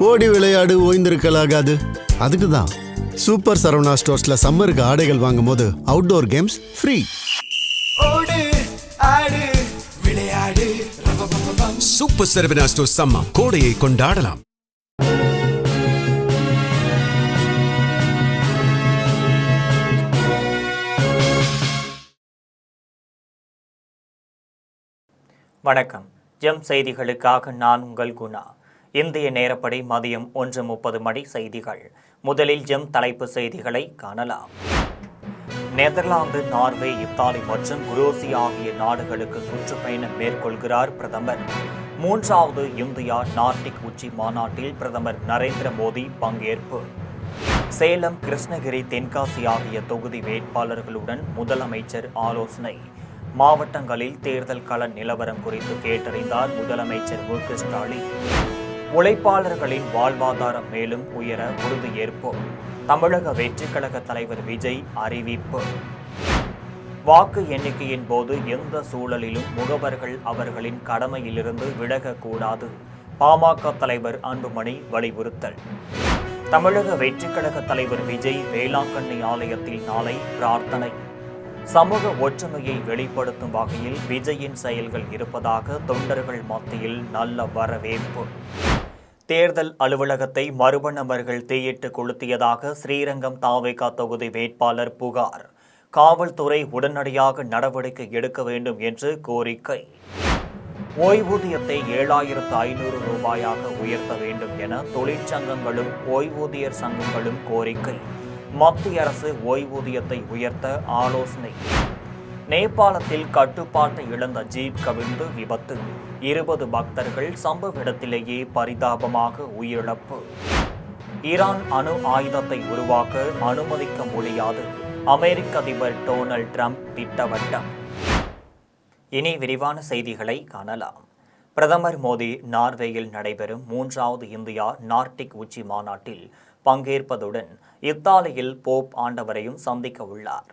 ஓடி விளையாடு ஓய்ந்திருக்கலாகாது. அதுக்கு தான் சூப்பர் சரவணா ஸ்டோர்ஸ்ல சம்மருக்கு ஆடைகள் வாங்கும் போது outdoor games free. Super Saravana stores summer கோடையை கொண்டாடலாம். வணக்கம். ஜெம் செய்திகளுக்காக நான் உங்கள் குணா. இந்திய நேரப்படி மதியம் 1:30 மணி செய்திகள். முதலில் ஜெம் தலைப்பு செய்திகளை காணலாம். நெதர்லாந்து, நார்வே, இத்தாலி மற்றும் குரோசியா ஆகிய நாடுகளுக்கு சுற்றுப்பயணம் மேற்கொள்கிறார் பிரதமர். 3வது இந்தியா நார்டிக் உச்சி மாநாட்டில் பிரதமர் நரேந்திர மோடி பங்கேற்பு. சேலம், கிருஷ்ணகிரி, தென்காசி ஆகிய தொகுதி வேட்பாளர்களுடன் முதலமைச்சர் ஆலோசனை. மாவட்டங்களில் தேர்தல் கள நிலவரம் குறித்து கேட்டறிந்தார் முதலமைச்சர் மு.க. ஸ்டாலின். உழைப்பாளர்களின் வாழ்வாதாரம் மேலும் உயர உறுதியேற்போம். தமிழக வெற்றிக் கழக தலைவர் விஜய் அறிவிப்பு. வாக்கு எண்ணிக்கையின் போது எந்த சூழலிலும் முகவர்கள் அவர்களின் கடமையிலிருந்து விலகக்கூடாது. பாமக தலைவர் அன்புமணி வலியுறுத்தல். தமிழக வெற்றிக் கழக தலைவர் விஜய் வேளாங்கண்ணி ஆலயத்தில் நாளை பிரார்த்தனை. சமூக ஒற்றுமையை வெளிப்படுத்தும் வகையில் விஜயின் செயல்கள் இருப்பதாக தொண்டர்கள் மத்தியில் நல்ல வரவேற்பு. தேர்தல் அலுவலகத்தை மர்ம நபர்கள் தீயிட்டு கொளுத்தியதாக ஸ்ரீரங்கம் தாவேகா தொகுதி வேட்பாளர் புகார். காவல்துறை உடனடியாக நடவடிக்கை எடுக்க வேண்டும் என்று கோரிக்கை. ஓய்வூதியத்தை 7,500 ரூபாயாக உயர்த்த வேண்டும் என தொழிற்சங்கங்களும் ஓய்வூதியர் சங்கங்களும் கோரிக்கை. மத்திய அரசு ஓய்வூதியத்தை உயர்த்த ஆலோசனை. நேபாளத்தில் கட்டுப்பாட்டை இழந்த ஜீப் கவிழ்ந்து விபத்து. 20 பக்தர்கள் சம்பவ இடத்திலேயே பரிதாபமாக உயிரிழப்பு. ஈரான் அணு ஆயுதத்தை உருவாக்க அனுமதிக்க முடியாது. அமெரிக்க அதிபர் டொனால்ட் ட்ரம்ப் திட்டவட்டம். இனி விரிவான செய்திகளை காணலாம். பிரதமர் மோடி நார்வேயில் நடைபெறும் 3வது இந்தியா நார்டிக் உச்சி மாநாட்டில் பங்கேற்பதுடன் இத்தாலியில் போப் ஆண்டவரையும் சந்திக்க உள்ளார்.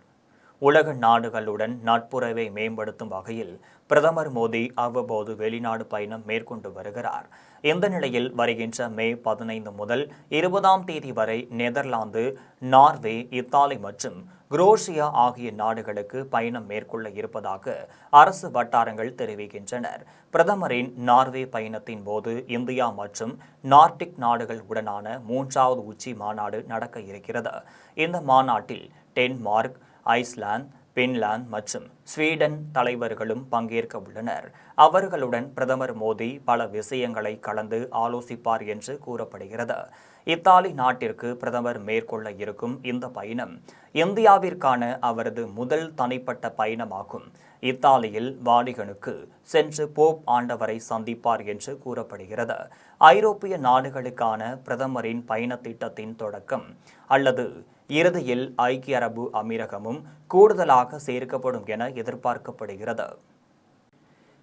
உலக நாடுகளுடன் நட்புறவை மேம்படுத்தும் வகையில் பிரதமர் மோடி அவ்வப்போது வெளிநாடு பயணம் மேற்கொண்டு வருகிறார். இந்த நிலையில் வருகின்ற மே 15 முதல் 20ஆம் தேதி வரை நெதர்லாந்து, நார்வே, இத்தாலி மற்றும் குரோஷியா ஆகிய நாடுகளுக்கு பயணம் மேற்கொள்ள இருப்பதாக அரசு வட்டாரங்கள் தெரிவிக்கின்றனர். பிரதமரின் நார்வே பயணத்தின் போது இந்தியா மற்றும் நார்டிக் நாடுகள் உடனான 3வது உச்சி மாநாடு நடக்க இருக்கிறது. இந்த மாநாட்டில் டென்மார்க், ஐஸ்லாந்து, பின்லாந்து மற்றும் ஸ்வீடன் தலைவர்களும் பங்கேற்க உள்ளனர். அவர்களுடன் பிரதமர் மோடி பல விஷயங்களை கலந்து ஆலோசிப்பார் என்று கூறப்படுகிறது. இத்தாலி நாட்டிற்கு பிரதமர் மேற்கொள்ள இருக்கும் இந்த பயணம் இந்தியாவிற்கான அவரது முதல் தனிப்பட்ட பயணமாகும். இத்தாலியில் வாடிகனுக்கு சென்று போப் ஆண்டவரை சந்திப்பார் என்று கூறப்படுகிறது. ஐரோப்பிய நாடுகளுக்கான பிரதமரின் பயண திட்டத்தின் தொடக்கம் அல்லது இறுதியில் ஐக்கிய அரபு அமீரகமும் கூடுதலாக சேர்க்கப்படும் என எதிர்பார்க்கப்படுகிறது.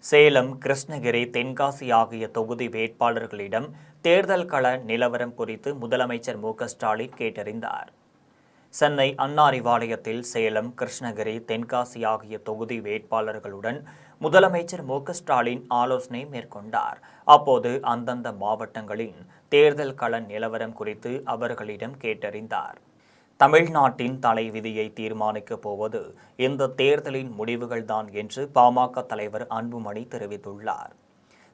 சேலம், கிருஷ்ணகிரி, தென்காசி ஆகிய தொகுதி வேட்பாளர்களிடம் தேர்தல் கள நிலவரம் குறித்து முதலமைச்சர் மு.க. ஸ்டாலின் கேட்டறிந்தார். சென்னை அண்ணா அறிவாலயத்தில் சேலம், கிருஷ்ணகிரி, தென்காசி ஆகிய தொகுதி வேட்பாளர்களுடன் முதலமைச்சர் மு.க. ஸ்டாலின் ஆலோசனை மேற்கொண்டார். அப்போது அந்தந்த மாவட்டங்களின் தேர்தல் கள நிலவரம் குறித்து அவர்களிடம் கேட்டறிந்தார். தமிழ்நாட்டின் தலைவிதியை தீர்மானிக்கப் போவது இந்த தேர்தலின் முடிவுகள்தான் என்று பாமக தலைவர் அன்புமணி தெரிவித்துள்ளார்.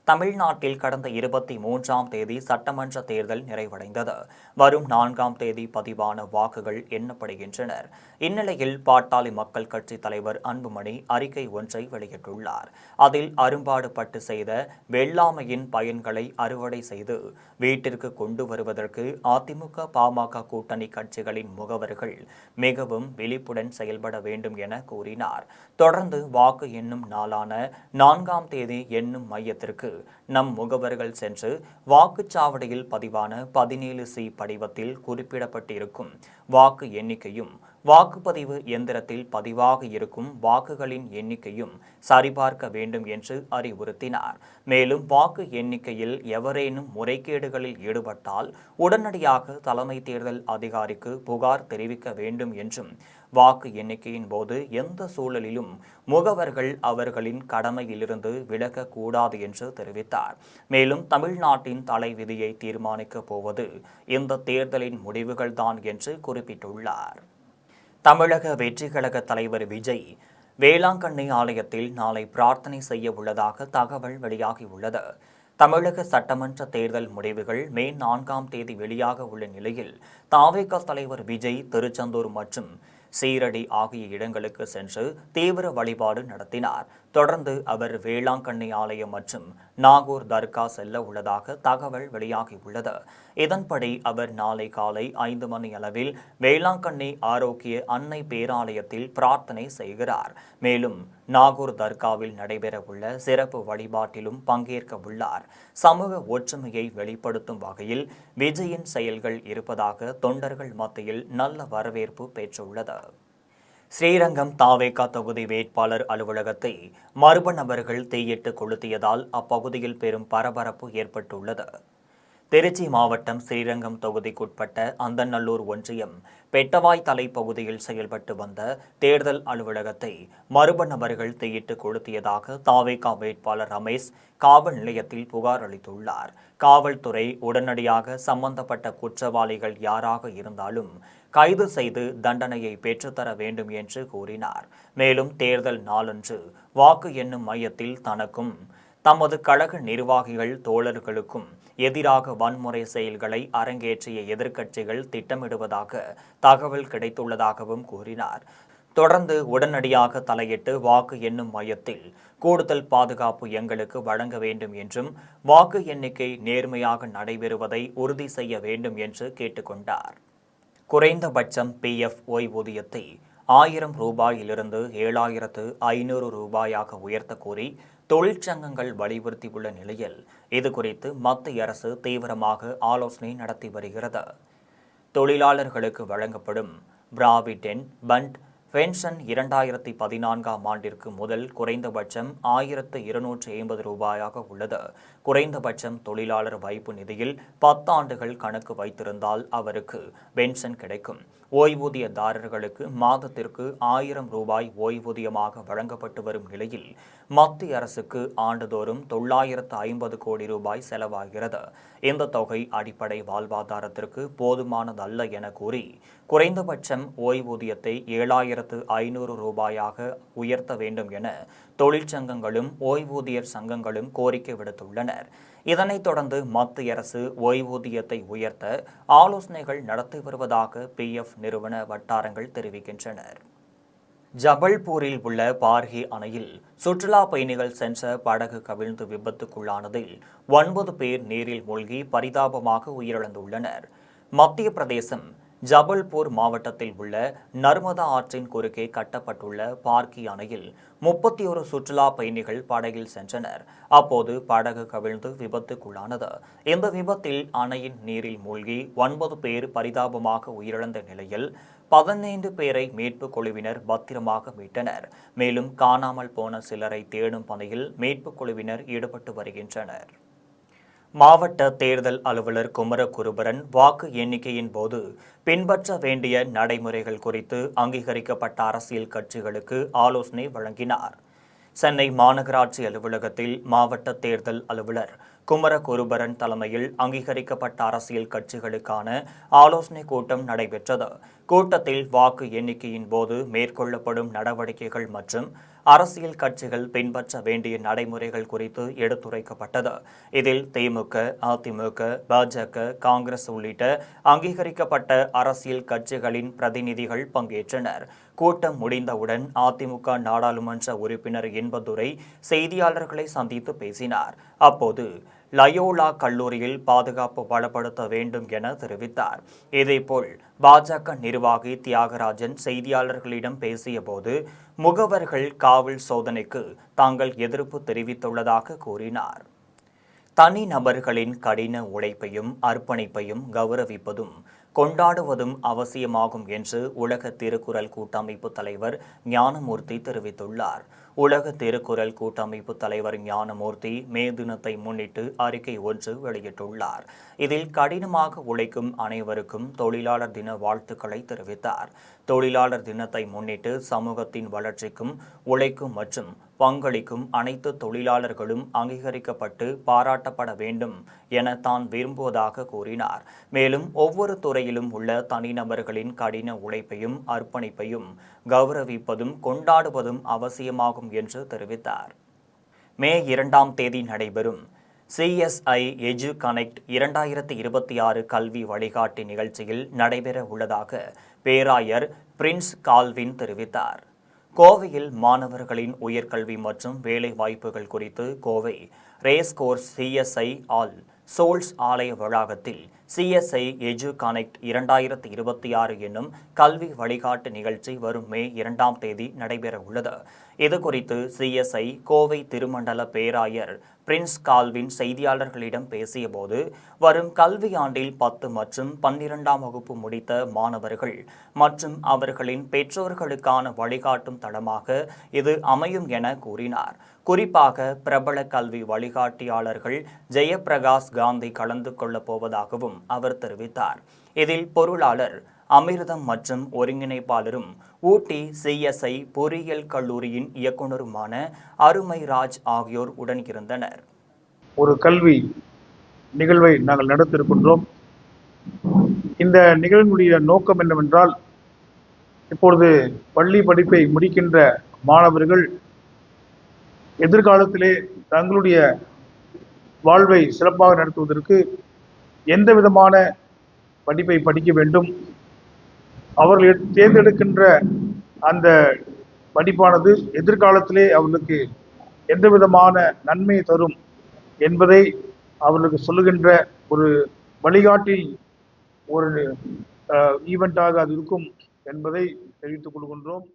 தமிழ்நாட்டில் கடந்த 23ஆம் தேதி சட்டமன்ற தேர்தல் நிறைவடைந்தது. வரும் 4ஆம் தேதி பதிவான வாக்குகள் எண்ணப்படுகின்றன. இந்நிலையில் பாட்டாளி மக்கள் கட்சி தலைவர் அன்புமணி அறிக்கை ஒன்றை வெளியிட்டுள்ளார். அதில் அரும்பாடுபட்டு செய்த வெள்ளாமையின் பயன்களை அறுவடை செய்து வீட்டிற்கு கொண்டு வருவதற்கு அதிமுக, பாமக கூட்டணி கட்சிகளின் முகவர்கள் மிகவும் விழிப்புடன் செயல்பட வேண்டும் என கூறினார். தொடர்ந்து வாக்கு எண்ணும் நாளான 4ஆம் தேதி எண்ணும் மையத்திற்கு நம் முகவர்கள் சென்று வாக்குச்சாவடியில் பதிவான 17C படிவத்தில் குறிப்பிடப்பட்டிருக்கும் வாக்கு எண்ணிக்கையும் வாக்குப்பதிவு இயந்திரத்தில் பதிவாக இருக்கும் வாக்குகளின் எண்ணிக்கையும் சரிபார்க்க வேண்டும் என்று அறிவுறுத்தினார். மேலும் வாக்கு எண்ணிக்கையில் எவரேனும் முறைகேடுகளில் ஈடுபட்டால் உடனடியாக தலைமை தேர்தல் அதிகாரிக்கு புகார் தெரிவிக்க வேண்டும் என்றும், வாக்கு எண்ணிக்கையின் போது எந்த சூழலிலும் முகவர்கள் அவர்களின் கடமையிலிருந்து விலகக்கூடாது என்று தெரிவித்தார். மேலும் தமிழ்நாட்டின் தலைவிதியை தீர்மானிக்கப் போவது இந்த தேர்தலின் முடிவுகள்தான் என்று குறிப்பிட்டுள்ளார். தமிழக வெற்றிக் கழக தலைவர் விஜய் வேளாங்கண்ணி ஆலயத்தில் நாளை பிரார்த்தனை செய்ய உள்ளதாக தகவல் வெளியாகியுள்ளது. தமிழக சட்டமன்ற தேர்தல் முடிவுகள் மே 4ஆம் தேதி வெளியாக உள்ள நிலையில் தாவேகா தலைவர் விஜய் திருச்செந்தூர் மற்றும் சீரடி ஆகிய இடங்களுக்கு சென்று தீவிர வழிபாடு நடத்தினார். தொடர்ந்து அவர் வேளாங்கண்ணி ஆலயம் மற்றும் நாகூர் தர்கா செல்ல உள்ளதாக தகவல் வெளியாகியுள்ளது. இதன்படி அவர் நாளை காலை 5 மணி அளவில் வேளாங்கண்ணி ஆரோக்கிய அன்னை பேராலயத்தில் பிரார்த்தனை செய்கிறார். மேலும் நாகூர் தர்காவில் நடைபெறவுள்ள சிறப்பு வழிபாட்டிலும் பங்கேற்க உள்ளார். சமூக ஒற்றுமையை வெளிப்படுத்தும் வகையில் விஜயின் செயல்கள் இருப்பதாக தொண்டர்கள் மத்தியில் நல்ல வரவேற்பு பெற்றுள்ளது. ஸ்ரீரங்கம் தாவேகா தொகுதி வேட்பாளர் அலுவலகத்தை மர்ம நபர்கள் தீயிட்டு கொளுத்தியதால் அப்பகுதியில் பெரும் பரபரப்பு ஏற்பட்டுள்ளது. திருச்சி மாவட்டம் ஸ்ரீரங்கம் தொகுதிக்குட்பட்ட அந்தநல்லூர் ஒன்றியம் பெட்டவாய் தலை பகுதியில் செயல்பட்டு வந்த தேர்தல் அலுவலகத்தை மர்ம நபர்கள் தீயிட்டு கொளுத்தியதாக தாவேகா வேட்பாளர் ரமேஷ் காவல் நிலையத்தில் புகார் அளித்துள்ளார். காவல்துறை உடனடியாக சம்பந்தப்பட்ட குற்றவாளிகள் யாராக இருந்தாலும் கைது செய்து தண்டனையை பெற்றுத்தர வேண்டும் என்று கூறினார். மேலும் தேர்தல் நாளன்று வாக்கு எண்ணும் மையத்தில் தனக்கும் தமது கழக நிர்வாகிகள் தோழர்களுக்கும் எதிராக வன்முறை செயல்களை அரங்கேற்றிய எதிர்க்கட்சிகள் திட்டமிடுவதாக தகவல் கிடைத்துள்ளதாகவும் கூறினார். தொடர்ந்து உடனடியாக தலையிட்டு வாக்கு எண்ணும் மையத்தில் கூடுதல் பாதுகாப்பு எங்களுக்கு வழங்க வேண்டும் என்றும், வாக்கு எண்ணிக்கை நேர்மையாக நடைபெறுவதை உறுதி செய்ய வேண்டும் என்று கேட்டுக்கொண்டார். குறைந்தபட்சம் PF ஓய்வூதியத்தை 1000 ரூபாயிலிருந்து 7500 ரூபாயாக உயர்த்த கோரி தொழிற்சங்கங்கள் வலியுறுத்தியுள்ள நிலையில் இதுகுறித்து மத்திய அரசு தீவிரமாக ஆலோசனை நடத்தி வருகிறது. தொழிலாளர்களுக்கு வழங்கப்படும் பிராவிடென்ட் பண்ட் பென்ஷன் 2014ஆம் ஆண்டிற்கு முதல் குறைந்தபட்சம் 1250 ரூபாயாக உள்ளது. குறைந்தபட்சம் தொழிலாளர் வைப்பு நிதியில் 10 ஆண்டுகள் கணக்கு வைத்திருந்தால் அவருக்கு பென்ஷன் கிடைக்கும். ஓய்வூதியதாரர்களுக்கு மாதத்திற்கு 1000 ரூபாய் ஓய்வூதியமாக வழங்கப்பட்டு வரும் நிலையில் மத்திய அரசுக்கு ஆண்டுதோறும் 950 கோடி ரூபாய் செலவாகிறது. இந்த தொகை அடிப்படை வாழ்வாதாரத்திற்கு போதுமானதல்ல என கூறி குறைந்தபட்சம் ஓய்வூதியத்தை 7500 ரூபாயாக உயர்த்த வேண்டும் என தொழிற்சங்கங்களும் ஓய்வூதியர் சங்கங்களும் கோரிக்கை விடுத்துள்ளனர். இதனைத் தொடர்ந்து மத்திய அரசு ஓய்வூதியத்தை உயர்த்த ஆலோசனைகள் நடத்தி வருவதாக PF நிறுவன வட்டாரங்கள் தெரிவிக்கின்றனர். ஜபல்பூரில் உள்ள பார்ஹி அணையில் சுற்றுலா பயணிகள் சென்ற படகு கவிழ்ந்து விபத்துக்குள்ளானதில் 9 பேர் நீரில் மூழ்கி பரிதாபமாக உயிரிழந்துள்ளனர். மத்திய பிரதேசம் ஜபல்பூர் மாவட்டத்தில் உள்ள நர்மதா ஆற்றின் குறுக்கே கட்டப்பட்டுள்ள பார்க்கி அணையில் 31 சுற்றுலா பயணிகள் படகில் சென்றனர். அப்போது படகு கவிழ்ந்து விபத்துக்குள்ளானது. இந்த விபத்தில் அணையின் நீரில் மூழ்கி 9 பேர் பரிதாபமாக உயிரிழந்த நிலையில் 15 பேரை மீட்பு குழுவினர் பத்திரமாக மீட்டனர். மேலும் காணாமல் போன சிலரை தேடும் பணியில் மீட்பு குழுவினர் ஈடுபட்டு வருகின்றனர். மாவட்ட தேர்தல் அலுவலர் குமரகுருபரன் வாக்கு எண்ணிக்கையின் போது பின்பற்ற வேண்டிய நடைமுறைகள் குறித்து அங்கீகரிக்கப்பட்ட அரசியல் கட்சிகளுக்கு ஆலோசனை வழங்கினார். சென்னை மாநகராட்சி அலுவலகத்தில் மாவட்ட தேர்தல் அலுவலர் குமரகுருபரன் தலைமையில் அங்கீகரிக்கப்பட்ட அரசியல் கட்சிகளுக்கான ஆலோசனை கூட்டம் நடைபெற்றது. கூட்டத்தில் வாக்கு எண்ணிக்கையின் போது மேற்கொள்ளப்படும் நடவடிக்கைகள் மற்றும் அரசியல் கட்சிகள் பின்பற்ற வேண்டிய நடைமுறைகள் குறித்து எடுத்துரைக்கப்பட்டது. இதில் திமுக, அதிமுக, பாஜக, காங்கிரஸ் உள்ளிட்ட அங்கீகரிக்கப்பட்ட அரசியல் கட்சிகளின் பிரதிநிதிகள் பங்கேற்றனர். கூட்டம் முடிந்தவுடன் அதிமுக நாடாளுமன்ற உறுப்பினர் இன்பதுரை செய்தியாளர்களை சந்தித்து பேசினார். அப்போது லயோலா கல்லூரியில் பாதுகாப்பு பலப்படுத்த வேண்டும் என தெரிவித்தார். இதேபோல் பாஜக நிர்வாகி தியாகராஜன் செய்தியாளர்களிடம் பேசியபோது முகவர்கள் காவல் சோதனைக்கு தாங்கள் எதிர்ப்பு தெரிவித்துள்ளதாக கூறினார். தனி நபர்களின் கடின உழைப்பையும் அர்ப்பணிப்பையும் கௌரவிப்பதும் கொண்டாடுவதும் அவசியமாகும் என்று உலக திருக்குறள் கூட்டமைப்பு தலைவர் ஞானமூர்த்தி தெரிவித்துள்ளார். உலக திருக்குறள் கூட்டமைப்பு தலைவர் ஞானமூர்த்தி மே தினத்தை முன்னிட்டு அறிக்கை ஒன்று வெளியிட்டுள்ளார். இதில் கடினமாக உழைக்கும் அனைவருக்கும் தொழிலாளர் தின வாழ்த்துக்களை தெரிவித்தார். தொழிலாளர் தினத்தை முன்னிட்டு சமூகத்தின் வளர்ச்சிக்கும் உழைக்கும் மற்றும் பங்களிக்கும் அனைத்து தொழிலாளர்களும் அங்கீகரிக்கப்பட்டு பாராட்டப்பட வேண்டும் என தான் விரும்புவதாக கூறினார். மேலும் ஒவ்வொரு துறையிலும் உள்ள தனிநபர்களின் கடின உழைப்பையும் அர்ப்பணிப்பையும் கௌரவிப்பதும் கொண்டாடுவதும் அவசியமாகும் என்று தெரிவித்தார். மே 2ஆம் தேதி நடைபெறும் CSI எஜு கனெக்ட் 2026 கல்வி வழிகாட்டி நிகழ்ச்சியில் நடைபெற உள்ளதாக பேராயர் பிரின்ஸ் கால்வின் தெரிவித்தார். கோவையில் மாணவர்களின் உயர்கல்வி மற்றும் வேலை வாய்ப்புகள் குறித்து Kovai racecourse CSI All Souls ஆலய வளாகத்தில் CSI எஜு கனெக்ட் 2026 என்னும் கல்வி வழிகாட்டு நிகழ்ச்சி வரும் மே 2ஆம் தேதி நடைபெற உள்ளது. இதுகுறித்து CSI கோவை திருமண்டல பேராயர் பிரின்ஸ் கால்வின் செய்தியாளர்களிடம் பேசியபோது, வரும் கல்வியாண்டில் 10 மற்றும் 12ஆம் வகுப்பு முடித்த மாணவர்கள் மற்றும் அவர்களின் பெற்றோர்களுக்கான வழிகாட்டும் தளமாக இது அமையும் என கூறினார். குறிப்பாக பிரபல கல்வி வழிகாட்டியாளர்கள் ஜெயபிரகாஷ் காந்தி கலந்து கொள்ளப் போவதாகவும் அவர் தெரிவித்தார். இதில் பொருளாளர் அமிர்தம் மற்றும் ஒருங்கிணைப்பாளரும் ஊட்டி CSI பொறியியல் கல்லூரியின் இயக்குநருமான அருமைராஜ் ஆகியோர் உடன் இருந்தனர். ஒரு கல்வி நிகழ்வை நாங்கள் நடத்திருக்கின்றோம். இந்த நிகழ்வுடைய நோக்கம் என்னவென்றால், இப்பொழுது பள்ளி படிப்பை முடிக்கின்ற மாணவர்கள் எதிர்காலத்திலே தங்களுடைய வாழ்வை சிறப்பாக நடத்துவதற்கு எந்த விதமான படிப்பை படிக்க வேண்டும், அவர்கள் தேர்ந்தெடுக்கின்ற அந்த படிப்பானது எதிர்காலத்திலே அவர்களுக்கு எந்த விதமான நன்மையை தரும் என்பதை அவர்களுக்கு சொல்லுகின்ற ஒரு வழிகாட்டி ஒரு ஈவெண்டாக அது இருக்கும் என்பதை தெரிவித்துக் கொள்கின்றோம்.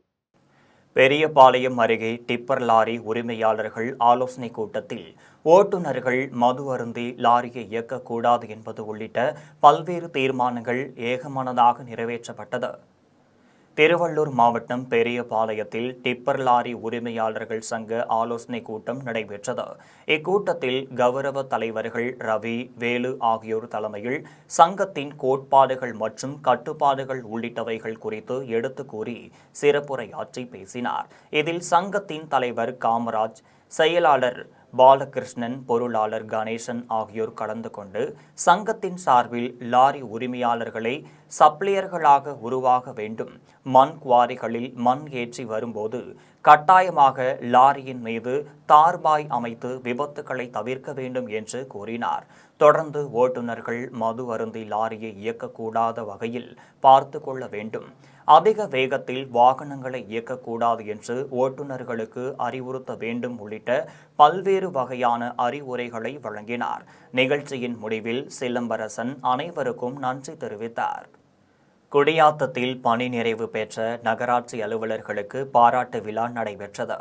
பெரியபாளையம் அருகே டிப்பர் லாரி உரிமையாளர்கள் ஆலோசனை கூட்டத்தில் ஓட்டுநர்கள் மது அருந்தி லாரியை இயக்கக்கூடாது என்பது உள்ளிட்ட பல்வேறு தீர்மானங்கள் ஏகமனதாக நிறைவேற்றப்பட்டது. திருவள்ளூர் மாவட்டம் பெரியபாளையத்தில் டிப்பர் லாரி உரிமையாளர்கள் சங்க ஆலோசனை கூட்டம் நடைபெற்றது. இக்கூட்டத்தில் கௌரவ தலைவர்கள் ரவி, வேலு ஆகியோர் தலைமையில் சங்கத்தின் கோட்பாடுகள் மற்றும் கட்டுப்பாடுகள் உள்ளிட்டவைகள் குறித்து எடுத்து கூறி சிறப்புரையாற்றி பேசினார். இதில் சங்கத்தின் தலைவர் காமராஜ், செயலாளர் பாலகிருஷ்ணன், பொருளாளர் கணேசன் ஆகியோர் கலந்து கொண்டு சங்கத்தின் சார்பில் லாரி உரிமையாளர்களை சப்ளையர்களாக உருவாக வேண்டும், மண் குவாரிகளில் மண் ஏற்றி வரும்போது கட்டாயமாக லாரியின் மீது தார்பாய் அமைத்து விபத்துக்களை தவிர்க்க வேண்டும் என்று கூறினார். தொடர்ந்து ஓட்டுநர்கள் மது அருந்தி லாரியை இயக்கக்கூடாத வகையில் பார்த்து கொள்ள வேண்டும், அதிக வேகத்தில் வாகனங்களை இயக்கக்கூடாது என்று ஓட்டுநர்களுக்கு அறிவுறுத்த வேண்டும் உள்ளிட்ட பல்வேறு வகையான அறிவுரைகளை வழங்கினார். நிகழ்ச்சியின் முடிவில் சிலம்பரசன் அனைவருக்கும் நன்றி தெரிவித்தார். குடியாத்தத்தில் பணி நிறைவு பெற்ற நகராட்சி அலுவலர்களுக்கு பாராட்டு விழா நடைபெற்றது.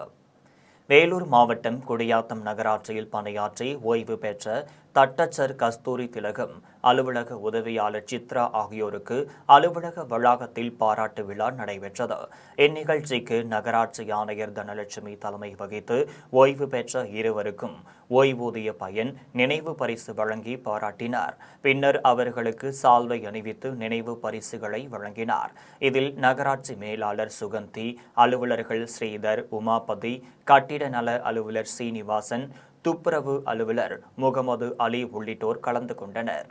வேலூர் மாவட்டம் குடியாத்தம் நகராட்சியில் பணியாற்றி ஓய்வு பெற்ற தட்டச்சர் கஸ்தூரி திலகம், அலுவலக உதவியாளர் சித்ரா ஆகியோருக்கு அலுவலக வளாகத்தில் பாராட்டு விழா நடைபெற்றது. இந்நிகழ்ச்சிக்கு நகராட்சி ஆணையர் தனலட்சுமி தலைமை வகித்து ஓய்வு பெற்ற இருவருக்கும் ஓய்வூதிய பயன் நினைவு பரிசு வழங்கி பாராட்டினார். பின்னர் அவர்களுக்கு சால்வை அணிவித்து நினைவு பரிசுகளை வழங்கினார். இதில் நகராட்சி மேலாளர் சுகந்தி, அலுவலர்கள் ஸ்ரீதர், உமாபதி, கட்டிட நல அலுவலர் சீனிவாசன், துப்புரவு அலுவலர் முகமது அலி உள்ளிட்டோர் கலந்து கொண்டனர்.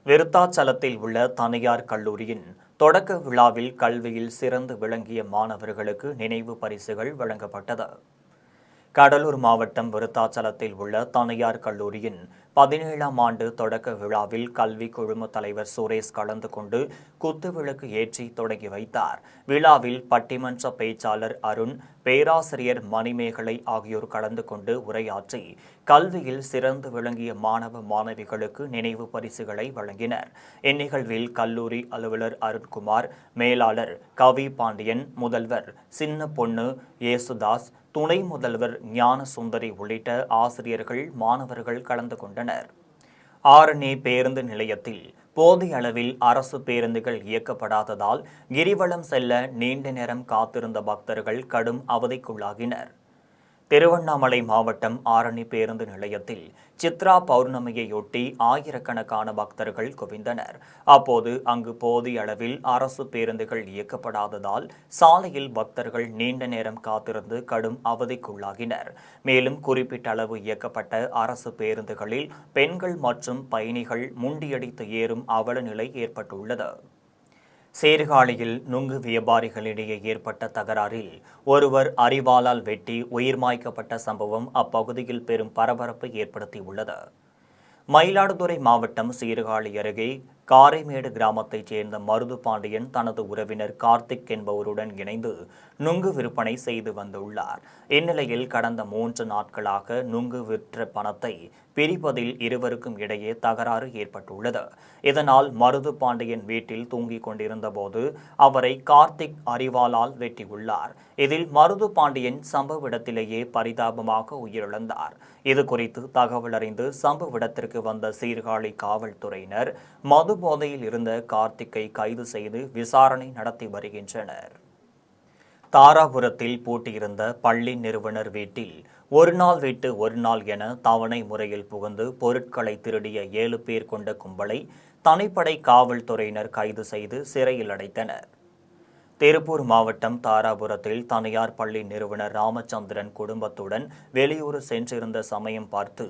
விருத்தாச்சலத்தில் உள்ள தனியார் கல்லூரியின் தொடக்க விழாவில் கல்வியில் சிறந்து விளங்கிய மாணவர்களுக்கு நினைவு பரிசுகள் வழங்கப்பட்டது. கடலூர் மாவட்டம் விருத்தாச்சலத்தில் உள்ள தனியார் கல்லூரியின் 17ஆம் ஆண்டு தொடக்க விழாவில் கல்வி குழும தலைவர் சுரேஷ் கலந்து கொண்டு குத்துவிளக்கு ஏற்றி தொடங்கி வைத்தார். விழாவில் பட்டிமன்ற பேச்சாளர் அருண், பேராசிரியர் மணிமேகலை ஆகியோர் கலந்து கொண்டு உரையாற்றி கல்வியில் சிறந்து விளங்கிய மாணவ மாணவிகளுக்கு நினைவு பரிசுகளை வழங்கினர். இந்நிகழ்வில் கல்லூரி அலுவலர் அருண்குமார், மேலாளர் கவி பாண்டியன், முதல்வர் சின்ன பொண்ணு ஏசுதாஸ், துணை முதல்வர் ஞான சுந்தரி உள்ளிட்ட ஆசிரியர்கள், மாணவர்கள் கலந்து கொண்டனர். ஆரணி பேருந்து நிலையத்தில் போதிய அளவில் அரசு பேருந்துகள் இயக்கப்படாததால் கிரிவலம் செல்ல நீண்ட நேரம் காத்திருந்த பக்தர்கள் கடும் அவதிக்குள்ளாகினர். திருவண்ணாமலை மாவட்டம் ஆரணி பேருந்து நிலையத்தில் சித்ரா பௌர்ணமியையொட்டி ஆயிரக்கணக்கான பக்தர்கள் குவிந்தனர். அப்போது அங்கு போதிய அளவில் அரசு பேருந்துகள் இயக்கப்படாததால் சாலையில் பக்தர்கள் நீண்ட நேரம் காத்திருந்து கடும் அவதிக்குள்ளாகினர். மேலும் குறிப்பிட்ட அளவு இயக்கப்பட்ட அரசு பேருந்துகளில் பெண்கள் மற்றும் பயணிகள் முண்டியடித்து ஏறும் அவல நிலை ஏற்பட்டுள்ளது. சீர்காழியில் நுங்கு வியாபாரிகளிடையே ஏற்பட்ட தகராறில் ஒருவர் அரிவாளால் வெட்டி உயிர் மாய்க்கப்பட்ட சம்பவம் அப்பகுதியில் பெரும் பரபரப்பை ஏற்படுத்தியுள்ளது. மயிலாடுதுறை மாவட்டம் சீர்காழி அருகே காரைமேடு கிராமத்தைச் சேர்ந்த மருது பாண்டியன் தனது உறவினர் கார்த்திக் என்பவருடன் இணைந்து நுங்கு விற்பனை செய்து வந்துள்ளார். இந்நிலையில் கடந்த 3 நாட்களாக நுங்கு விற்ற பணத்தை பிரிப்பதில் இருவருக்கும் இடையே தகராறு ஏற்பட்டுள்ளது. இதனால் மருது பாண்டியன் வீட்டில் தூங்கிக் கொண்டிருந்த போது அவரை கார்த்திக் அரிவாளால் வெட்டியுள்ளார். இதில் மருது பாண்டியன் சம்பவ இடத்திலேயே பரிதாபமாக உயிரிழந்தார். இது குறித்து தகவல் அறிந்து சம்பவ இடத்திற்கு வந்த சீர்காழி காவல்துறையினர் மது போதையில் இருந்த கார்த்திக்கை கைது செய்து விசாரணை நடத்தி வருகின்றனர். தாராபுரத்தில் பூட்டியிருந்த பள்ளி நிறுவனர் வீட்டில் ஒரு நாள் விட்டு ஒரு நாள் என தவணை முறையில் புகுந்து பொருட்களை திருடிய 7 பேர் கொண்ட கும்பலை தனிப்படை காவல்துறையினர் கைது செய்து சிறையில் அடைத்தனர். திருப்பூர் மாவட்டம் தாராபுரத்தில் தனியார் பள்ளி நிறுவனர் ராமச்சந்திரன் குடும்பத்துடன் வெளியூர் சென்றிருந்த சமயம் பார்த்து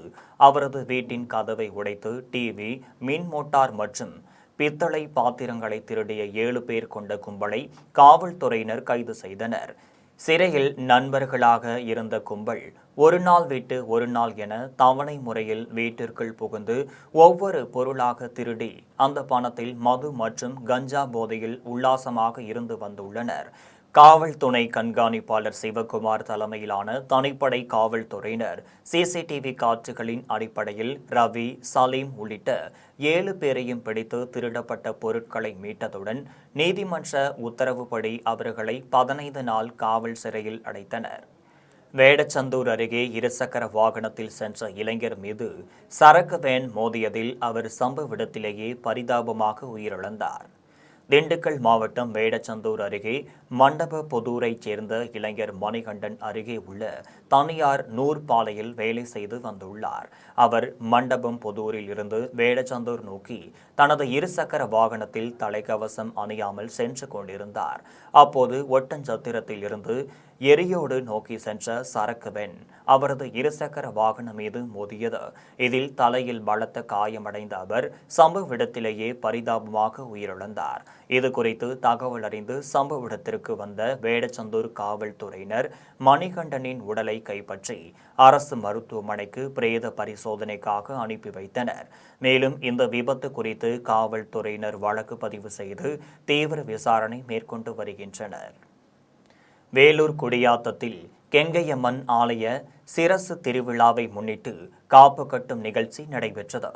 அவரது வீட்டின் கதவை உடைத்து டிவி, மின் மோட்டார் மற்றும் பித்தளை பாத்திரங்களை திருடிய 7 பேர் கொண்ட கும்பலை காவல்துறையினர் கைது செய்தனர். சிறையில் நண்பர்களாக இருந்த கும்பல் ஒரு நாள் விட்டு ஒரு நாள் என தவணை முறையில் வீட்டிற்குள் புகுந்து ஒவ்வொரு பொருளாக திருடி அந்த பணத்தில் மது மற்றும் கஞ்சா போதையில் உல்லாசமாக இருந்து வந்துள்ளனர். காவல் துணை கண்காணிப்பாளர் சிவகுமார் தலைமையிலான தனிப்படை காவல்துறையினர் சிசிடிவி காட்சிகளின் அடிப்படையில் ரவி, சலீம் உள்ளிட்ட 7 பேரையும் பிடித்து திருடப்பட்ட பொருட்களை மீட்டதுடன் நீதிமன்ற உத்தரவுப்படி அவர்களை 15 நாள் காவல் சிறையில் அடைத்தனர். வேடச்சந்தூர் அருகே இருசக்கர வாகனத்தில் சென்ற இளைஞர் மீது சரக்கு வேன் மோதியதில் அவர் சம்பவ இடத்திலேயே பரிதாபமாக உயிரிழந்தார். திண்டுக்கல் மாவட்டம் வேடச்சந்தூர் அருகே மண்டபபுதூரைச் சேர்ந்த இளைஞர் மணிகண்டன் அருகே உள்ள தனியார் நூற்பாலையில் வேலை செய்து வந்துள்ளார். அவர் மண்டபம்புதூரில் இருந்து வேடச்சந்தூர் நோக்கி தனது இருசக்கர வாகனத்தில் தலைக்கவசம் அணியாமல் சென்று கொண்டிருந்தார். அப்போது ஒட்டஞ்சத்திரத்தில் இருந்து எரியோடு நோக்கி சென்ற சரக்கு வேன் அவரது இருசக்கர வாகனம் மீது மோதியது. இதில் தலையில் பலத்த காயமடைந்த அவர் சம்பவ இடத்திலேயே பரிதாபமாக உயிரிழந்தார். இது குறித்து தகவல் அறிந்து சம்பவ இடத்திற்கு வந்த வேடச்சந்தூர் காவல்துறையினர் மணிகண்டனின் உடலை கைப்பற்றி அரசு மருத்துவமனைக்கு பிரேத பரிசோதனைக்காக அனுப்பி வைத்தனர். மேலும் இந்த விபத்து குறித்து காவல்துறையினர் வழக்கு பதிவு செய்து தீவிர விசாரணை மேற்கொண்டு வருகின்றனர். வேலூர் குடியாத்தத்தில் கெங்கையம்மன் ஆலய சிரசு திருவிழாவை முன்னிட்டு காப்பு கட்டும் நிகழ்ச்சி நடைபெற்றது.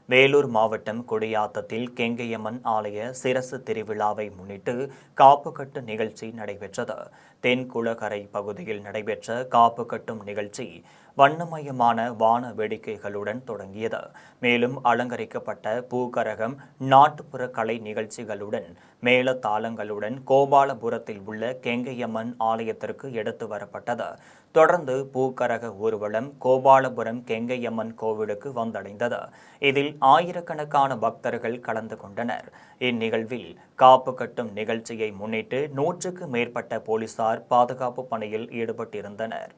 வேலூர் மாவட்டம் குடியாத்தத்தில் கெங்கையம்மன் ஆலய சிரசு திருவிழாவை முன்னிட்டு காப்பு கட்டு நிகழ்ச்சி நடைபெற்றது. தென்குளக்கரை பகுதியில் நடைபெற்ற காப்பு கட்டும் நிகழ்ச்சி வண்ணமயமான வான வேடிக்கைகளுடன் தொடங்கியது. மேலும் அலங்கரிக்கப்பட்ட பூக்கரகம், நாட்டுப்புற கலை நிகழ்ச்சிகளுடன் மேளதாளங்களுடன் கோபாலபுரத்தில் உள்ள கெங்கையம்மன் ஆலயத்திற்கு எடுத்து வரப்பட்டது. தொடர்ந்து பூக்கரக ஊர்வலம் கோபாலபுரம் கெங்கையம்மன் கோவிலுக்கு வந்தடைந்தது. இதில் ஆயிரக்கணக்கான பக்தர்கள் கலந்து கொண்டனர். இந்நிகழ்வில் காப்பு கட்டும் நிகழ்ச்சியை முன்னிட்டு 100க்கு மேற்பட்ட போலீசார் பாதுகாப்பு பணியில் ஈடுபட்டிருந்தனர்.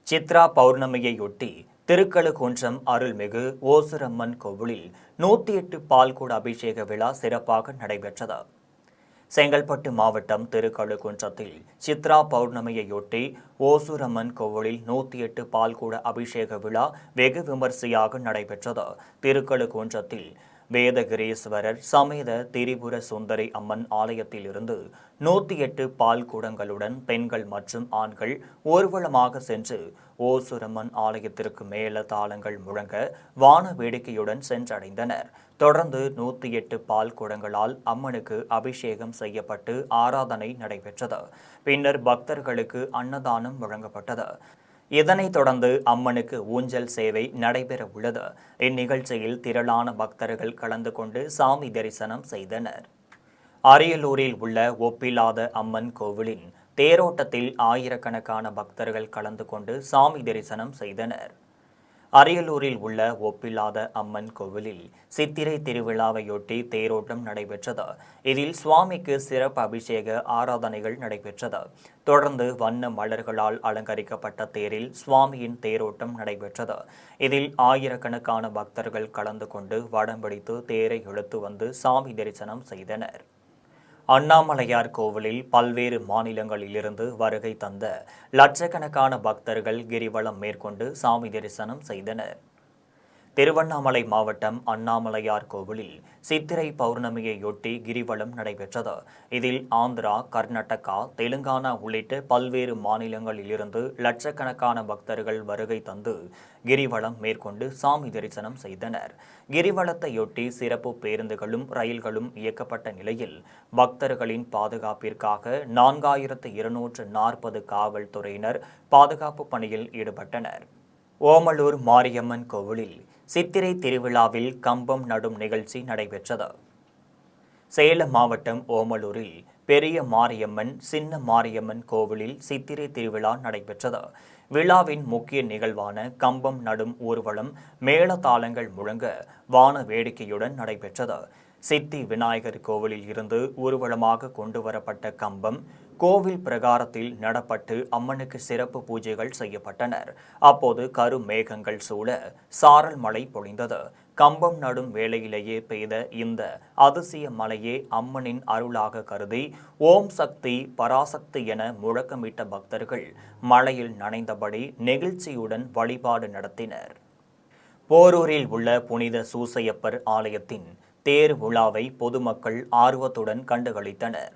சித்ரா பௌர்ணமியையொட்டி திருக்கழுகுன்றம் அருள்மிகு ஓசுரம்மன் கோவிலில் 108 பால்குட அபிஷேக விழா சிறப்பாக நடைபெற்றது. செங்கல்பட்டு மாவட்டம் திருக்கழுகுன்றத்தில் சித்ரா பௌர்ணமியையொட்டி ஓசுரம்மன் கோவிலில் 108 பால்குட அபிஷேக விழா வெகு விமரிசையாக நடைபெற்றது. திருக்கழுகுன்றத்தில் வேதகிரீஸ்வரர் சமேத திரிபுர சுந்தரி அம்மன் ஆலயத்திலிருந்து 108 பால் குடங்களுடன் பெண்கள் மற்றும் ஆண்கள் ஊர்வலமாக சென்று ஓசுரம்மன் ஆலயத்திற்கு மேல தாளங்கள் முழங்க வான வேடிக்கையுடன் சென்றடைந்தனர். தொடர்ந்து 108 பால் குடங்களால் அம்மனுக்கு அபிஷேகம் செய்யப்பட்டு ஆராதனை நடைபெற்றது. பின்னர் பக்தர்களுக்கு அன்னதானம் வழங்கப்பட்டது. இதனைத் தொடர்ந்து அம்மனுக்கு ஊஞ்சல் சேவை நடைபெற உள்ளது. இந்நிகழ்ச்சியில் திரளான பக்தர்கள் கலந்து கொண்டு சாமி தரிசனம் செய்தனர். அரியலூரில் உள்ள ஒப்பில்லாத அம்மன் கோவிலின் தேரோட்டத்தில் ஆயிரக்கணக்கான பக்தர்கள் கலந்து கொண்டு சாமி தரிசனம் செய்தனர். அரியலூரில் உள்ள ஒப்பில்லாத அம்மன் கோவிலில் சித்திரை திருவிழாவையொட்டி தேரோட்டம் நடைபெற்றது. இதில் சுவாமிக்கு சிறப்பு அபிஷேக ஆராதனைகள் நடைபெற்றது. தொடர்ந்து வண்ண மலர்களால் அலங்கரிக்கப்பட்ட தேரில் சுவாமியின் தேரோட்டம் நடைபெற்றது. இதில் ஆயிரக்கணக்கான பக்தர்கள் கலந்து கொண்டு வடம் பிடித்து தேரை இழுத்து வந்து சாமி தரிசனம் செய்தனர். அண்ணாமலையார் கோவிலில் பல்வேறு மாநிலங்களிலிருந்து வருகை தந்த லட்சக்கணக்கான பக்தர்கள் கிரிவலம் மேற்கொண்டு சாமி தரிசனம் செய்தனர். திருவண்ணாமலை மாவட்டம் அண்ணாமலையார் கோவிலில் சித்திரை பௌர்ணமியையொட்டி கிரிவலம் நடைபெற்றது. இதில் ஆந்திரா, கர்நாடகா, தெலுங்கானா உள்ளிட்ட பல்வேறு மாநிலங்களிலிருந்து லட்சக்கணக்கான பக்தர்கள் வருகை தந்து கிரிவலம் மேற்கொண்டு சாமி தரிசனம் செய்தனர். கிரிவலத்தையொட்டி சிறப்பு பேருந்துகளும் ரயில்களும் இயக்கப்பட்ட நிலையில் பக்தர்களின் பாதுகாப்பிற்காக 4240 காவல்துறையினர் பாதுகாப்பு பணியில் ஈடுபட்டனர். ஓமலூர் மாரியம்மன் கோவிலில் சித்திரை திருவிழாவில் கம்பம் நடும் நிகழ்ச்சி நடைபெற்றது. சேலம் மாவட்டம் ஓமலூரில் பெரிய மாரியம்மன், சின்ன மாரியம்மன் கோவிலில் சித்திரை திருவிழா நடைபெற்றது. விழாவின் முக்கிய நிகழ்வான கம்பம் நடும் ஊர்வலம் மேளதாளங்கள் முழங்க வான வேடிக்கையுடன் நடைபெற்றது. சித்தி விநாயகர் கோவிலில் இருந்து ஊர்வலமாக கொண்டு வரப்பட்ட கம்பம் கோவில் பிரகாரத்தில் நடப்பட்டு அம்மனுக்கு சிறப்பு பூஜைகள் செய்யப்பட்டனர். அப்போது கருமேகங்கள் சூழ சாரல் மழை பொழிந்தது. கம்பம் நடும் வேளையிலேயே பெய்த இந்த அதிசய மலையே அம்மனின் அருளாக கருதி ஓம் சக்தி பராசக்தி என முழக்கமிட்ட பக்தர்கள் மழையில் நனைந்தபடி நெகிழ்ச்சியுடன் வழிபாடு நடத்தினர். போரூரில் உள்ள புனித சூசையப்பர் ஆலயத்தின் தேர் விழாவை பொதுமக்கள் ஆர்வத்துடன் கண்டுகளித்தனர்.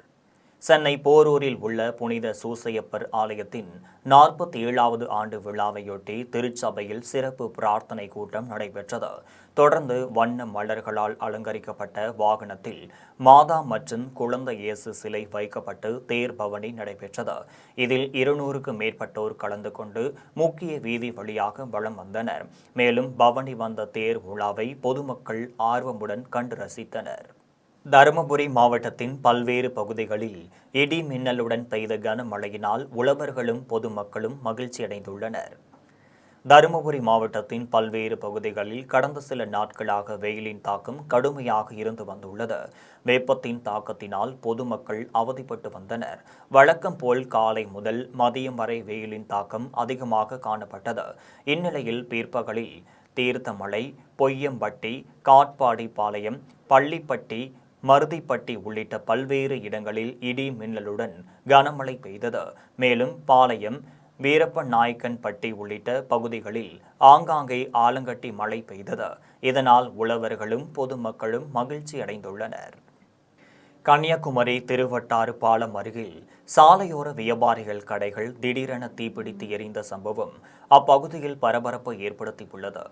சென்னை போரூரில் உள்ள புனித சூசையப்பர் ஆலயத்தின் 47வது ஆண்டு விழாவையொட்டி திருச்சபையில் சிறப்பு பிரார்த்தனை கூட்டம் நடைபெற்றது. தொடர்ந்து வண்ண மலர்களால் அலங்கரிக்கப்பட்ட வாகனத்தில் மாதா மற்றும் குழந்தை இயேசு சிலை வைக்கப்பட்டு தேர் பவனி நடைபெற்றது. இதில் 200க்கும் மேற்பட்டோர் கலந்து கொண்டு முக்கிய வீதி வழியாக வலம் வந்தனர். மேலும் பவனி வந்த தேர் விழாவை பொதுமக்கள் ஆர்வமுடன் கண்டு ரசித்தனர். தருமபுரி மாவட்டத்தின் பல்வேறு பகுதிகளில் இடி மின்னலுடன் பெய்த கனமழையினால் உழவர்களும் பொதுமக்களும் மகிழ்ச்சியடைந்துள்ளனர். தருமபுரி மாவட்டத்தின் பல்வேறு பகுதிகளில் கடந்த சில நாட்களாக வெயிலின் தாக்கம் கடுமையாக இருந்து வந்துள்ளது. வெப்பத்தின் தாக்கத்தினால் பொதுமக்கள் அவதிப்பட்டு வந்தனர். வழக்கம் போல் காலை முதல் மதியம் வரை வெயிலின் தாக்கம் அதிகமாக காணப்பட்டது. இந்நிலையில் பிற்பகலில் தீர்த்தமலை, பொய்யம்பட்டி, காட்பாடிப்பாளையம், பள்ளிப்பட்டி, மருதிப்பட்டி உள்ளிட்ட பல்வேறு இடங்களில் இடி மின்னலுடன் கனமழை பெய்தது. மேலும் பாளையம், வீரப்பநாயக்கன்பட்டி உள்ளிட்ட பகுதிகளில் ஆங்காங்கே ஆலங்கட்டி மழை பெய்தது. இதனால் உழவர்களும் பொதுமக்களும் மகிழ்ச்சி அடைந்துள்ளனர். கன்னியாகுமரி திருவட்டாறு பாலம் அருகில் சாலையோர வியாபாரிகள் கடைகள் திடீரென தீப்பிடித்து எரிந்த சம்பவம் அப்பகுதியில் பரபரப்பை ஏற்படுத்தியுள்ளது.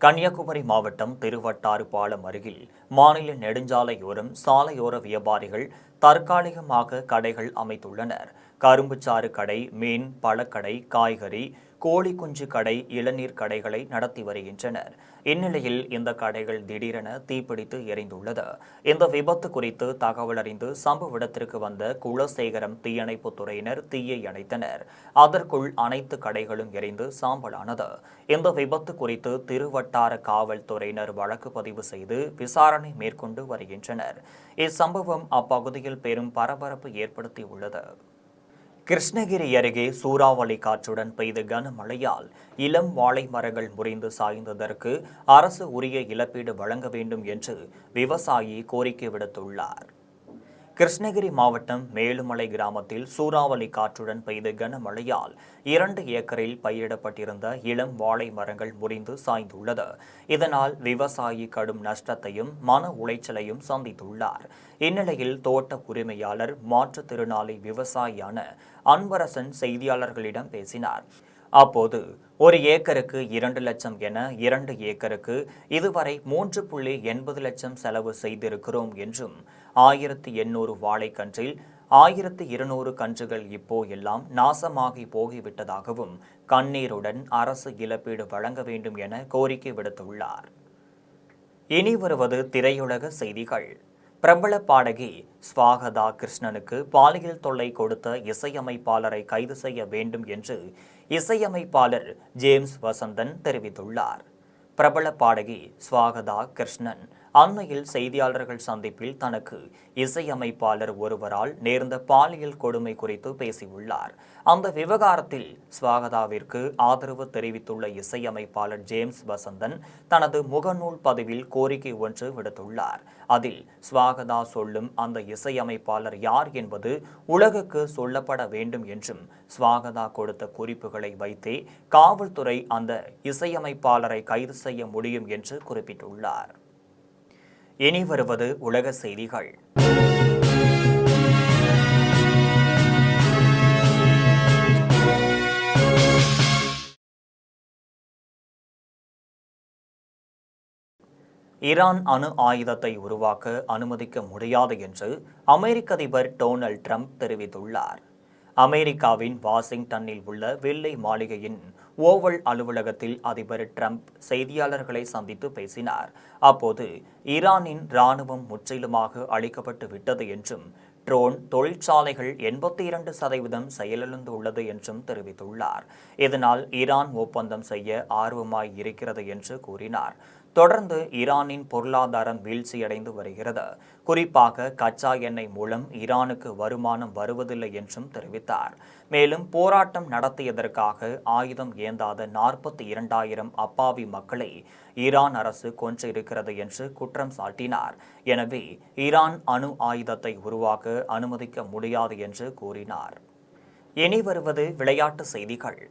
கன்னியாகுமரி மாவட்டம் திருவட்டாறு பாலம் அருகில் மாநில நெடுஞ்சாலையோரம் சாலையோர வியாபாரிகள் தற்காலிகமாக கடைகள் அமைத்துள்ளனர். கரும்புச்சாறு கடை, மீன், பழக்கடை, காய்கறி, கோழி குஞ்சு கடை, இளநீர் கடைகளை நடத்தி வருகின்றனர். இந்நிலையில் இந்த கடைகள் திடீரென தீப்பிடித்து எரிந்துள்ளது. இந்த விபத்து குறித்து தகவல் அறிந்து சம்பவ இடத்திற்கு வந்த குலசேகரம் தீயணைப்புத் துறையினர் தீயை அணைத்தனர். அதற்குள் அனைத்து கடைகளும் எரிந்து சாம்பலானது. இந்த விபத்து குறித்து திருவட்டார காவல்துறையினர் வழக்கு பதிவு செய்து விசாரணை மேற்கொண்டு வருகின்றனர். இச்சம்பவம் அப்பகுதியில் பெரும் பரபரப்பு ஏற்படுத்தியுள்ளது. கிருஷ்ணகிரி அருகே சூறாவளி காற்றுடன் பெய்த கனமழையால் இளம் வாழை மரங்கள் முறிந்து சாய்ந்ததற்கு அரசு உரிய இழப்பீடு வழங்க வேண்டும் என்று விவசாயி கோரிக்கை விடுத்துள்ளார். கிருஷ்ணகிரி மாவட்டம் மேலுமலை கிராமத்தில் சூறாவளி காற்றுடன் பெய்த கனமழையால் 2 ஏக்கரில் பயிரிடப்பட்டிருந்த இளம் வாழை மரங்கள் முறிந்து சாய்ந்துள்ளது. இதனால் விவசாயி கடும் நஷ்டத்தையும் மன உளைச்சலையும் சந்தித்துள்ளார். இந்நிலையில் தோட்ட உரிமையாளர் மாற்றுத்திறனாளி விவசாயியான அன்பரசன் செய்தியாளர்களிடம் பேசினார். அப்போது 1 ஏக்கருக்கு 2 லட்சம் என 2 ஏக்கருக்கு இதுவரை 3.80 லட்சம் செலவு செய்திருக்கிறோம் என்றும் 1800 வாழைக்கன்றில் 1200 கன்றுகள் இப்போ எல்லாம் நாசமாகி போகிவிட்டதாகவும் கண்ணீருடன் அரசு இழப்பீடு வழங்க வேண்டும் என கோரிக்கை விடுத்துள்ளார். இனி வருவது திரையுலக செய்திகள். பிரபல பாடகி ஸ்வாகதா கிருஷ்ணனுக்கு பாலியல் தொல்லை கொடுத்த இசையமைப்பாளரை கைது செய்ய வேண்டும் என்று இசையமைப்பாளர் ஜேம்ஸ் வசந்தன் தெரிவித்துள்ளார். பிரபல பாடகி ஸ்வாகதா கிருஷ்ணன் அண்மையில் செய்தியாளர்கள் சந்திப்பில் தனக்கு இசையமைப்பாளர் ஒருவரால் நேர்ந்த பாலியல் கொடுமை குறித்து பேசியுள்ளார். அந்த விவகாரத்தில் ஸ்வாகதாவிற்கு ஆதரவு தெரிவித்துள்ள இசையமைப்பாளர் ஜேம்ஸ் வசந்தன் தனது முகநூல் பதிவில் கோரிக்கை ஒன்று விடுத்துள்ளார். அதில் ஸ்வாகதா சொல்லும் அந்த இசையமைப்பாளர் யார் என்பது உலகுக்கு சொல்லப்பட வேண்டும் என்றும் ஸ்வாகதா கொடுத்த குறிப்புகளை வைத்தே காவல்துறை அந்த இசையமைப்பாளரை கைது செய்ய முடியும் என்று குறிப்பிட்டுள்ளார். இனி வருவது உலக செய்திகள். ஈரான் அணு ஆயுதத்தை உருவாக்க அனுமதிக்க முடியாது என்று அமெரிக்க அதிபர் டொனால்ட் ட்ரம்ப் தெரிவித்துள்ளார். அமெரிக்காவின் வாஷிங்டனில் உள்ள வெள்ளை மாளிகையின் ஓவல் அலுவலகத்தில் அதிபர் ட்ரம்ப் செய்தியாளர்களை சந்தித்து பேசினார். அப்போது ஈரானின் இராணுவம் முற்றிலுமாக அழிக்கப்பட்டு விட்டது என்றும் ட்ரோன் தொழிற்சாலைகள் 82% செயலிழந்துள்ளது என்றும் தெரிவித்துள்ளார். இதனால் ஈரான் ஒப்பந்தம் செய்ய ஆர்வமாய் இருக்கிறது என்று கூறினார். தொடர்ந்து ஈரானின் பொருளாதாரம் வீழ்ச்சியடைந்து வருகிறது. குறிப்பாக கச்சா எண்ணெய் மூலம் ஈரானுக்கு வருமானம் வருவதில்லை என்றும் தெரிவித்தார். மேலும் போராட்டம் நடத்தியதற்காக ஆயுதம் ஏந்தாத 42,000 அப்பாவி மக்களை ஈரான் அரசு கொன்றிருக்கிறது என்று குற்றம் சாட்டினார். எனவே ஈரான் அணு ஆயுதத்தை உருவாக்க அனுமதிக்க முடியாது என்று கூறினார். இனி வருவது விளையாட்டு செய்திகள்.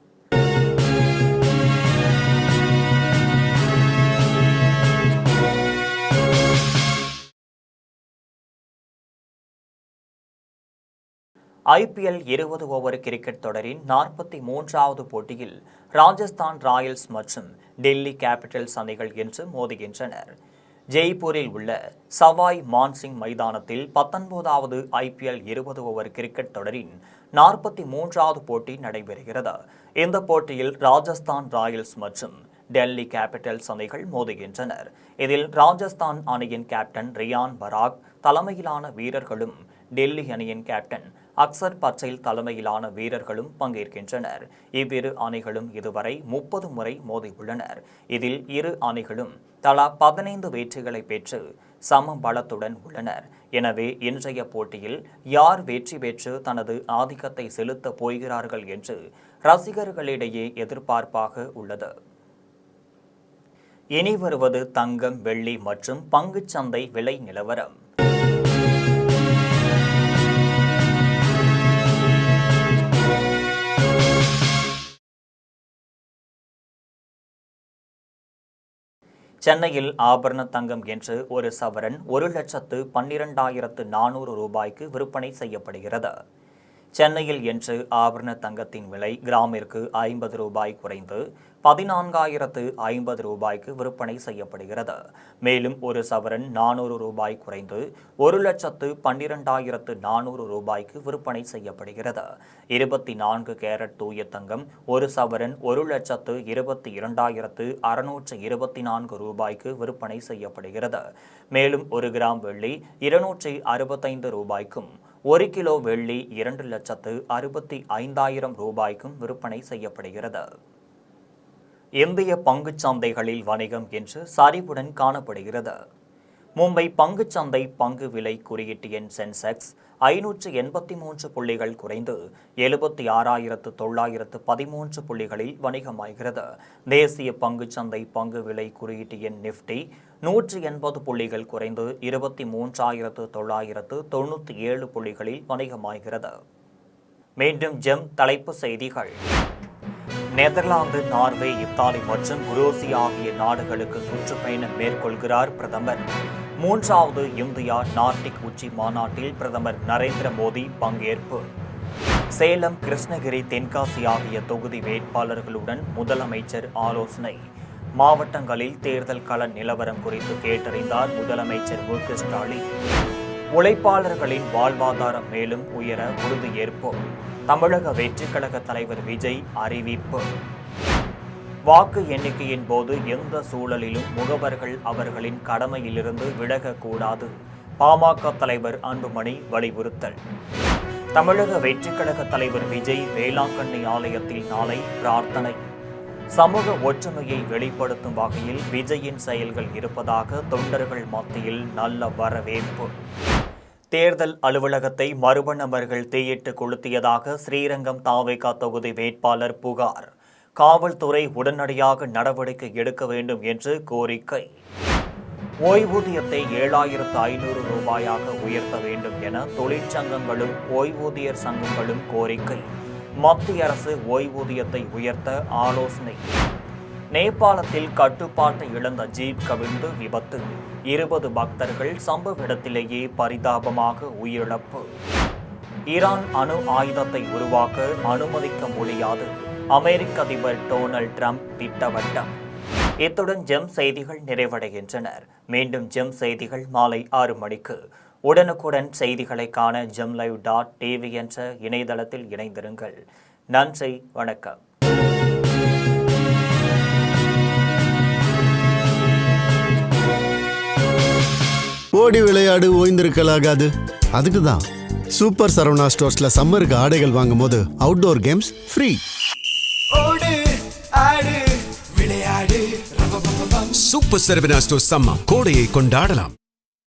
IPL 20 ஓவர் கிரிக்கெட் தொடரின் 43வது போட்டியில் ராஜஸ்தான் ராயல்ஸ் மற்றும் டெல்லி கேபிட்டல்ஸ் அணிகள் இன்று மோதுகின்றனர். ஜெய்ப்பூரில் உள்ள சவாய் மான்சிங் மைதானத்தில் 19வது IPL 20 ஓவர் கிரிக்கெட் தொடரின் 43வது போட்டி நடைபெறுகிறது. இந்த போட்டியில் ராஜஸ்தான் ராயல்ஸ் மற்றும் டெல்லி கேபிட்டல்ஸ் அணிகள் மோதுகின்றனர். இதில் ராஜஸ்தான் அணியின் கேப்டன் ரியான் பராக் தலைமையிலான வீரர்களும் டெல்லி அணியின் கேப்டன் அக்சர் பட்டேல் தலைமையிலான வீரர்களும் பங்கேற்கின்றனர். இவ்விரு அணிகளும் இதுவரை 30 முறை மோதியுள்ளனர். இதில் இரு அணிகளும் தலா 15 வெற்றிகளை பெற்று சம பலத்துடன் உள்ளனர். எனவே இன்றைய போட்டியில் யார் வெற்றி பெற்று தனது ஆதிக்கத்தை செலுத்தப் போகிறார்கள் என்று ரசிகர்களிடையே எதிர்பார்ப்பாக உள்ளது. இனி வருவது தங்கம், வெள்ளி மற்றும் பங்குச்சந்தை விலை நிலவரம். சென்னையில் ஆபரண தங்கம் என்று ஒரு சவரன் 1,12,400 ரூபாய்க்கு விற்பனை செய்யப்படுகிறது. சென்னையில் இன்று ஆபரண தங்கத்தின் விலை கிராமிற்கு 50 ரூபாய் குறைந்து 14,050 ரூபாய்க்கு விற்பனை செய்யப்படுகிறது. மேலும் ஒரு சவரன் 400 ரூபாய் குறைந்து 1,12,400 ரூபாய்க்கு விற்பனை செய்யப்படுகிறது. 24 கேரட் தூய தங்கம் ஒரு சவரன் 1,22,624 ரூபாய்க்கு விற்பனை செய்யப்படுகிறது. மேலும் 1 கிராம் வெள்ளி 265 ரூபாய்க்கும் 1 கிலோ வெள்ளி 2,65,000 ரூபாய்க்கும் விற்பனை செய்யப்படுகிறது. இந்திய பங்குச் சந்தைகளில் வணிகம் இன்று சரிவுடன் காணப்படுகிறது. மும்பை பங்குச்சந்தை பங்கு விலை குறியீட்டு எண் சென்செக்ஸ் 583 புள்ளிகள் குறைந்து 76,913 புள்ளிகளில் வணிகமாகிறது. தேசிய பங்குச்சந்தை பங்கு விலை குறியீட்டு எண் நிஃப்டி 180 புள்ளிகள் குறைந்து 23,997 புள்ளிகளில் வணிகமாகிறது. மீண்டும் ஜெம் தலைப்புச் செய்திகள். நெதர்லாந்து, நார்வே, இத்தாலி மற்றும் குரோசியா ஆகிய நாடுகளுக்கு சுற்றுப்பயணம் மேற்கொள்கிறார் பிரதமர். 3வது இந்தியா நார்டிக் உச்சி மாநாட்டில் பிரதமர் நரேந்திர மோடி பங்கேற்பு. சேலம், கிருஷ்ணகிரி, தென்காசி ஆகிய தொகுதி வேட்பாளர்களுடன் முதலமைச்சர் ஆலோசனை. மாவட்டங்களில் தேர்தல் கள நிலவரம் குறித்து கேட்டறிந்தார் முதலமைச்சர் மு க ஸ்டாலின். உழைப்பாளர்களின் வாழ்வாதாரம் மேலும் உயர உறுதியேற்போம். தமிழக வெற்றிக் கழக தலைவர் விஜய் அறிவிப்பு. வாக்கு எண்ணிக்கையின் போது எந்த சூழலிலும் முகவர்கள் அவர்களின் கடமையிலிருந்து விலகக்கூடாது. பாமக தலைவர் அன்புமணி வலியுறுத்தல். தமிழக வெற்றிக் கழக தலைவர் விஜய் வேளாங்கண்ணி ஆலயத்தில் நாளை பிரார்த்தனை. சமூக ஒற்றுமையை வெளிப்படுத்தும் வகையில் விஜயின் செயல்கள் இருப்பதாக தொண்டர்கள் மத்தியில் நல்ல வரவேற்பு. தேர்தல் அலுவலகத்தை மர்ம நபர்கள் தீயிட்டு கொளுத்தியதாக ஸ்ரீரங்கம் தாவேகா தொகுதி வேட்பாளர் புகார். காவல்துறை உடனடியாக நடவடிக்கை எடுக்க வேண்டும் என்று கோரிக்கை. ஓய்வூதியத்தை 7,500 ரூபாயாக உயர்த்த வேண்டும் என தொழிற்சங்கங்களும் ஓய்வூதியர் சங்கங்களும் கோரிக்கை. மத்திய அரசு ஓய்வூதியத்தை உயர்த்த ஆலோசனை. நேபாளத்தில் கட்டுப்பாட்டை இழந்த ஜீப் கவிழ்ந்து விபத்து. 20 பக்தர்கள் சம்பவ இடத்திலேயே பரிதாபமாக உயிரிழப்பு. ஈரான் அணு ஆயுதத்தை உருவாக்க அனுமதிக்க முடியாது. அமெரிக்க அதிபர் டொனால்ட் ட்ரம்ப் திட்டவட்டம். இத்துடன் ஜெம் செய்திகள் நிறைவடைகின்றன. மீண்டும் ஜெம் செய்திகள் மாலை 6 மணிக்கு. உடனுக்குடன் செய்திகளை காண gemlive.tv என்ற இணையதளத்தில் இணைந்திருங்கள். நன்றி, வணக்கம். ஓடி விளையாடு, ஓய்ந்திருக்கலாகாது. அதுக்கு தான் சூப்பர் சரவணா ஸ்டோர்ஸ்ல சம்மருக்கு ஆடைகள் வாங்கும் போது outdoor games free. Super Saravana stores summer கோடையை கொண்டாடலாம்.